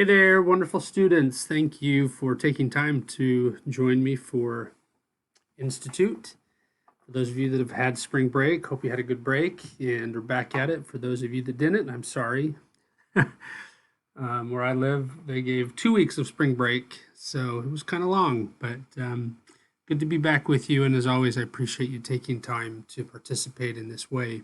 Hey there, wonderful students. Thank you for taking time to join me for Institute. For those of you that have had spring break, hope you had a good break and are back at it. For those of you that didn't, I'm sorry. Where I live, they gave 2 weeks of spring break, so it was kind of long, but good to be back with you. And as always, I appreciate you taking time to participate in this way.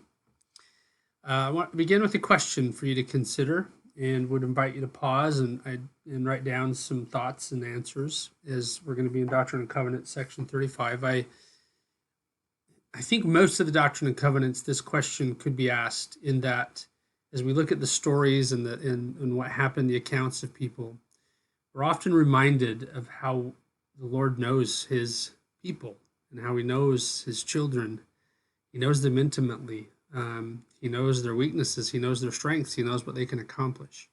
I want to begin with a question for you to consider and would invite you to pause and write down some thoughts and answers as we're going to be in Doctrine and Covenants, section 35. I think most of the Doctrine and Covenants, this question could be asked in that as we look at the stories and what happened, the accounts of people, we're often reminded of how the Lord knows his people and how he knows his children. He knows them intimately. He knows their weaknesses. He knows their strengths. He knows what they can accomplish.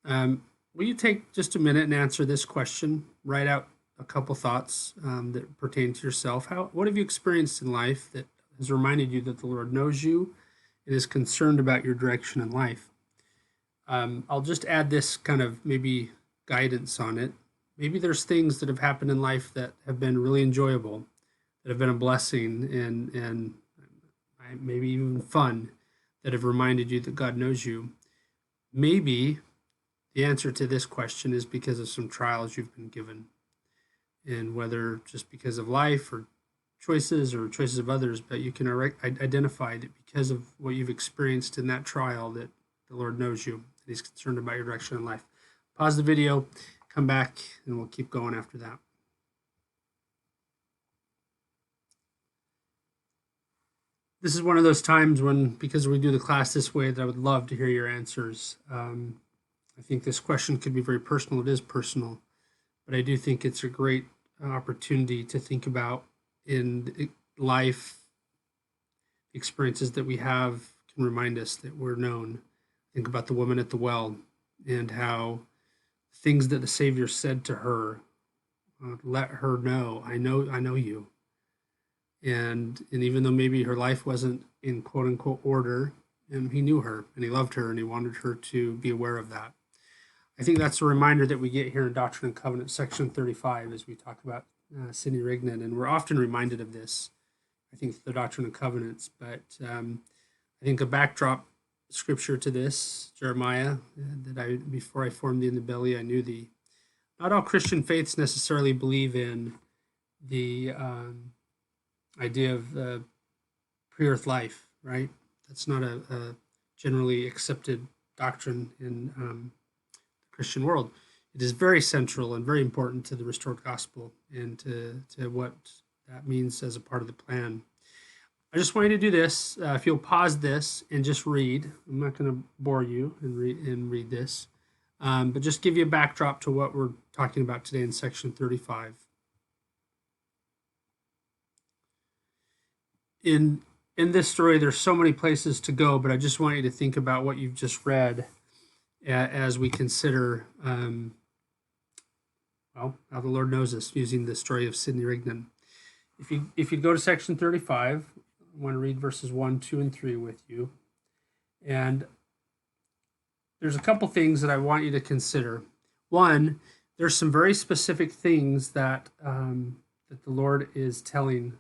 Will you take just a minute and answer this question? Write out a couple thoughts that pertain to yourself. What have you experienced in life that has reminded you that the Lord knows you and is concerned about your direction in life? I'll just add this kind of maybe guidance on it. Maybe there's things that have happened in life that have been really enjoyable, that have been a blessing and maybe even fun, that have reminded you that God knows you. Maybe the answer to this question is because of some trials you've been given, and whether just because of life or choices of others, but you can identify that because of what you've experienced in that trial, that the Lord knows you, that he's concerned about your direction in life. Pause the video, come back, and we'll keep going after that. This is one of those times when, because we do the class this way, that I would love to hear your answers. I think this question could be very personal. It is personal, but I do think it's a great opportunity to think about in life. Experiences that we have can remind us that we're known. Think about the woman at the well and how things that the Savior said to her let her know, I know you. And even though maybe her life wasn't in quote unquote order, he knew her and he loved her and he wanted her to be aware of that. I think that's a reminder that we get here in Doctrine and Covenants, section 35, as we talk about Sidney Rigdon. And we're often reminded of this, I think, the Doctrine and Covenants. But I think a backdrop scripture to this, Jeremiah, that before I formed thee in the belly, I knew thee. Not all Christian faiths necessarily believe in the idea of pre-earth life, right? That's not a generally accepted doctrine in the Christian world. It is very central and very important to the restored gospel and to what that means as a part of the plan. I just want you to do this. If you'll pause this and just read, I'm not going to bore you and read this, but just give you a backdrop to what we're talking about today in section 35. In this story, there's so many places to go, but I just want you to think about what you've just read as we consider, how the Lord knows us, using the story of Sidney Rigdon. If you go to section 35, I want to read verses 1, 2, and 3 with you. And there's a couple things that I want you to consider. One, there's some very specific things that the Lord is telling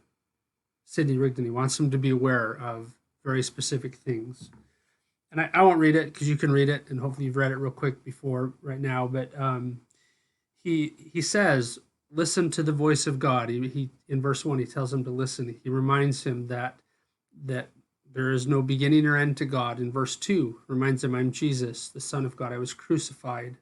Sidney Rigdon. He wants him to be aware of very specific things. And I won't read it because you can read it, and hopefully you've read it real quick before right now. But he says, listen to the voice of God. He in verse 1, he tells him to listen. He reminds him that there is no beginning or end to God. In verse 2, reminds him, I'm Jesus, the Son of God. I was crucified.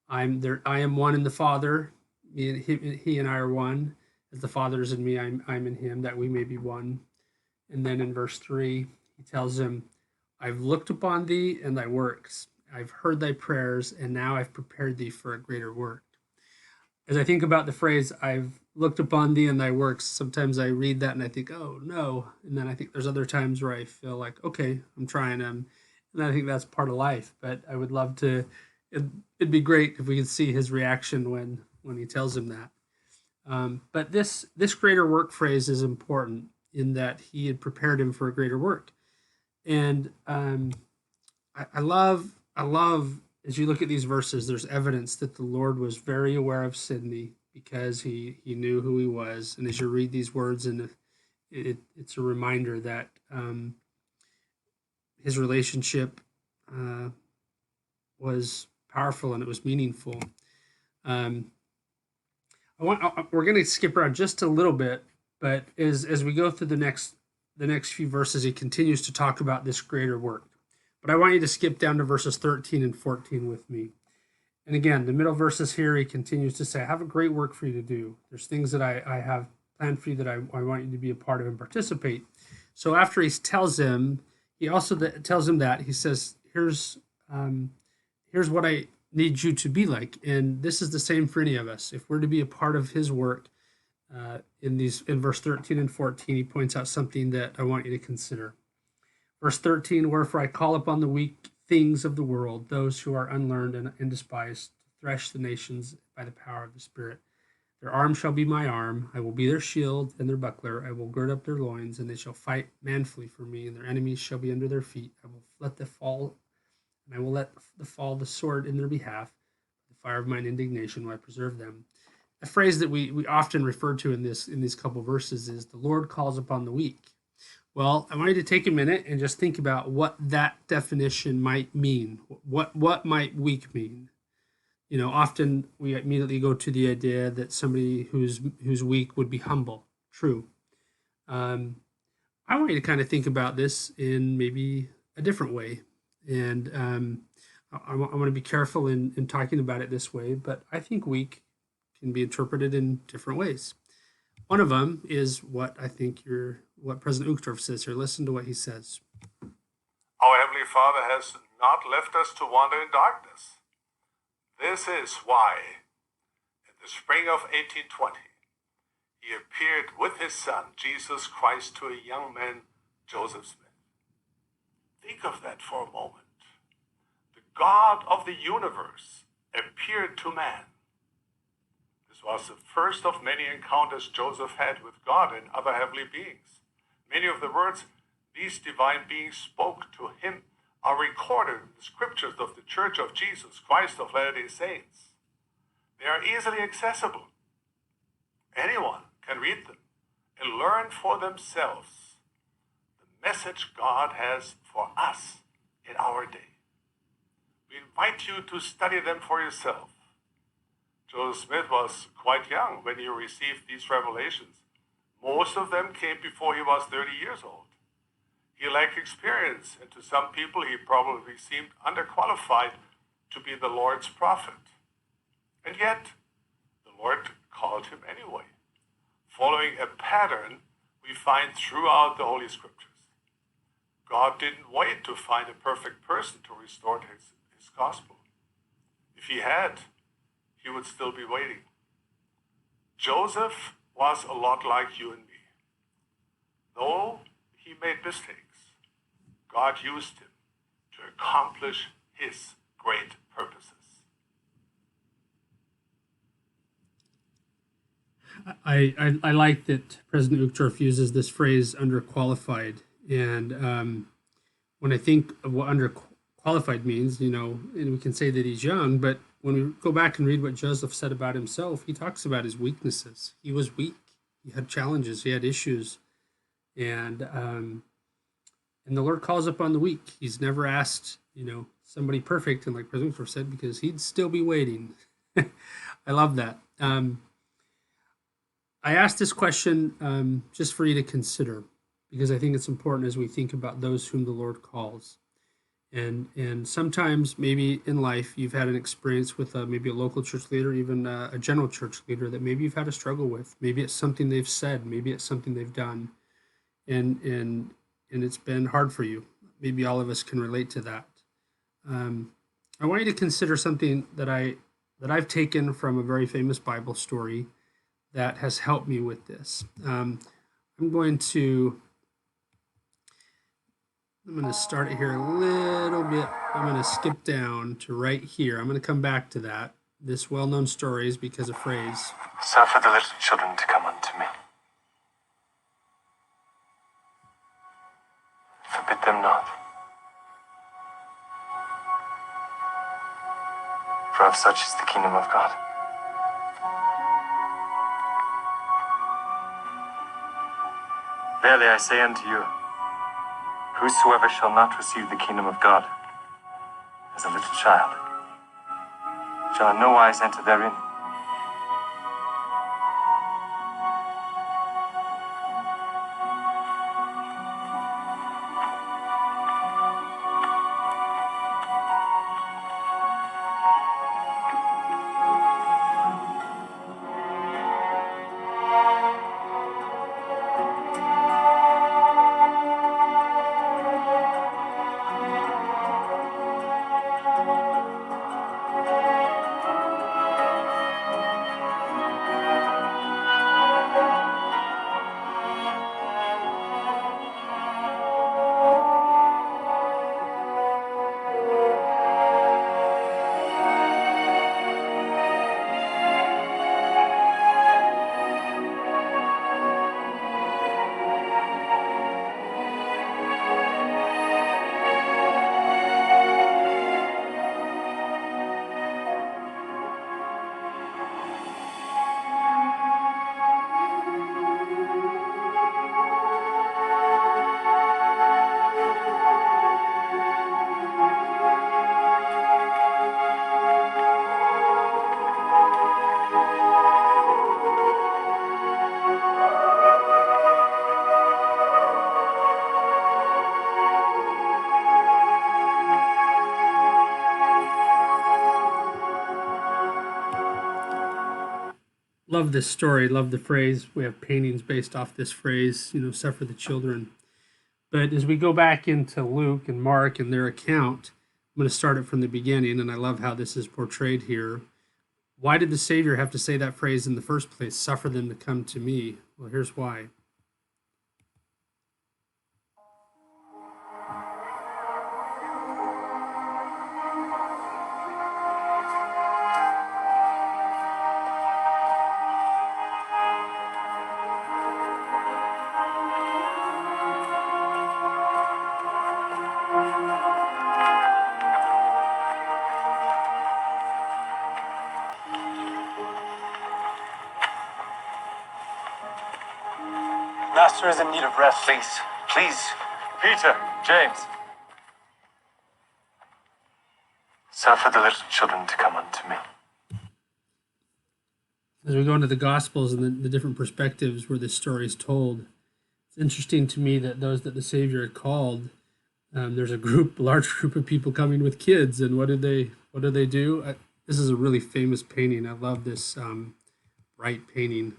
I am one in the Father. He and I are one. As the Father is in me, I'm in him, that we may be one. And then in verse 3, he tells him, I've looked upon thee and thy works. I've heard thy prayers, and now I've prepared thee for a greater work. As I think about the phrase, I've looked upon thee and thy works, sometimes I read that and I think, oh, no. And then I think there's other times where I feel like, okay, I'm trying. And I think that's part of life. But I would love to, it'd be great if we could see his reaction when he tells him that. But this greater work phrase is important in that he had prepared him for a greater work. And I love as you look at these verses, there's evidence that the Lord was very aware of Sidney because he knew who he was. And as you read these words, and it's a reminder that his relationship was powerful and it was meaningful. We're going to skip around just a little bit, but as we go through the next few verses, he continues to talk about this greater work. But I want you to skip down to verses 13 and 14 with me. And again, the middle verses here, he continues to say, I have a great work for you to do. There's things that I have planned for you that I want you to be a part of and participate. So after he tells him, he also tells him that, he says, here's what I need you to be like. And this is the same for any of us. If we're to be a part of his work, in verse 13 and 14, he points out something that I want you to consider. Verse 13, wherefore I call upon the weak things of the world, those who are unlearned and despised, to thresh the nations by the power of the Spirit. Their arm shall be my arm. I will be their shield and their buckler. I will gird up their loins, and they shall fight manfully for me, and their enemies shall be under their feet. I will let the fall, and I will let the fall the sword in their behalf. The fire of mine indignation will I preserve them. A phrase that we often refer to in these couple verses is the Lord calls upon the weak. Well, I want you to take a minute and just think about what that definition might mean. What might weak mean? Often we immediately go to the idea that somebody who's weak would be humble. True. I want you to kind of think about this in maybe a different way. And I want to be careful in talking about it this way, but I think weak can be interpreted in different ways. One of them is what President Uchtdorf says here. Listen to what he says. Our Heavenly Father has not left us to wander in darkness. This is why, in the spring of 1820, he appeared with his son, Jesus Christ, to a young man, Joseph Smith. Think of that for a moment. The God of the universe appeared to man. This was the first of many encounters Joseph had with God and other heavenly beings. Many of the words these divine beings spoke to him are recorded in the scriptures of the Church of Jesus Christ of Latter-day Saints. They are easily accessible. Anyone can read them and learn for themselves the message God has for us in our day. We invite you to study them for yourself. Joseph Smith was quite young when he received these revelations. Most of them came before he was 30 years old. He lacked experience, and to some people he probably seemed underqualified to be the Lord's prophet. And yet, the Lord called him anyway, following a pattern we find throughout the Holy Scriptures. God didn't wait to find a perfect person to restore his gospel. If he had, he would still be waiting. Joseph was a lot like you and me. Though he made mistakes, God used him to accomplish his great purposes. I like that President Uchtdorf uses this phrase underqualified. And when I think of what underqualified means, and we can say that he's young, but when we go back and read what Joseph said about himself, he talks about his weaknesses. He was weak. He had challenges. He had issues. And the Lord calls upon the weak. He's never asked, somebody perfect, and like President Uchtdorf said, because he'd still be waiting. I love that. I asked this question just for you to consider, because I think it's important as we think about those whom the Lord calls. And sometimes maybe in life you've had an experience with maybe a local church leader, even a general church leader that maybe you've had a struggle with. Maybe it's something they've said, maybe it's something they've done, and it's been hard for you. Maybe all of us can relate to that. I want you to consider something that I've taken from a very famous Bible story that has helped me with this. I'm going to start it here a little bit. I'm going to skip down to right here. I'm going to come back to that. This well-known story is because of phrase. Suffer the little children to come unto me. Forbid them not. for of such is the kingdom of God. Verily I say unto you, whosoever shall not receive the kingdom of God as a little child shall in no wise enter therein. Love this story. Love the phrase. We have paintings based off this phrase, suffer the children. But as we go back into Luke and Mark and their account, I'm going to start it from the beginning, and I love how this is portrayed here. Why did the Savior have to say that phrase in the first place? Suffer them to come to me. Well, here's why. Master is in need of rest. Please. Peter, James. Suffer the little children to come unto me. As we go into the Gospels and the different perspectives where this story is told, it's interesting to me that those that the Savior had called, there's a large group of people coming with kids, and what do they do? This is a really famous painting. I love this bright painting.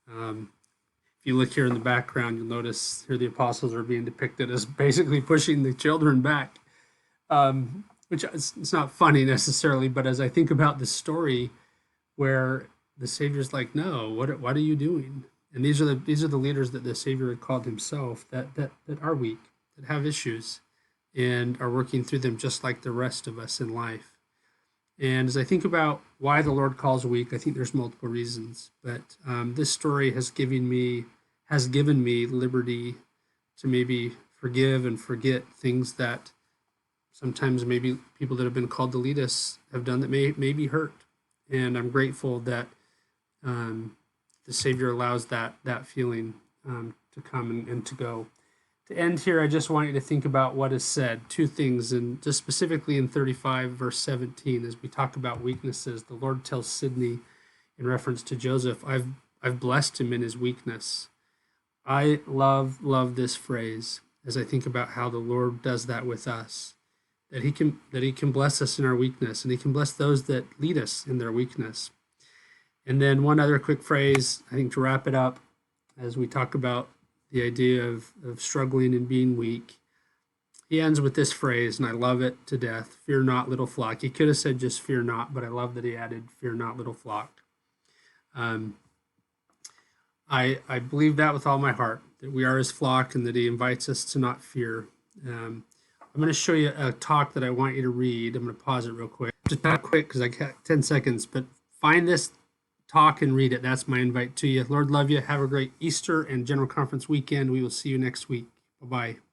If you look here in the background, you'll notice here the apostles are being depicted as basically pushing the children back, which it's not funny necessarily, but as I think about this story where the Savior's like, no, what are you doing? And these are the leaders that the Savior had called himself that are weak, that have issues, and are working through them just like the rest of us in life. And as I think about why the Lord calls weak, I think there's multiple reasons. But this story has given me liberty to maybe forgive and forget things that sometimes maybe people that have been called to lead us have done that may be hurt. And I'm grateful that the Savior allows that feeling to come and to go. To end here, I just want you to think about what is said. Two things, and just specifically in 35, verse 17, as we talk about weaknesses, the Lord tells Sidney in reference to Joseph, I've blessed him in his weakness. I love this phrase as I think about how the Lord does that with us, that he can bless us in our weakness, and he can bless those that lead us in their weakness. And then one other quick phrase, I think, to wrap it up, as we talk about the idea of struggling and being weak. He ends with this phrase, and I love it to death, fear not, little flock. He could have said just fear not, but I love that he added fear not, little flock. I believe that with all my heart, that we are his flock and that he invites us to not fear. I'm going to show you a talk that I want you to read. I'm going to pause it real quick. Just not quick because I got 10 seconds, but find this talk and read it. That's my invite to you. Lord love you. Have a great Easter and General Conference weekend. We will see you next week. Bye-bye.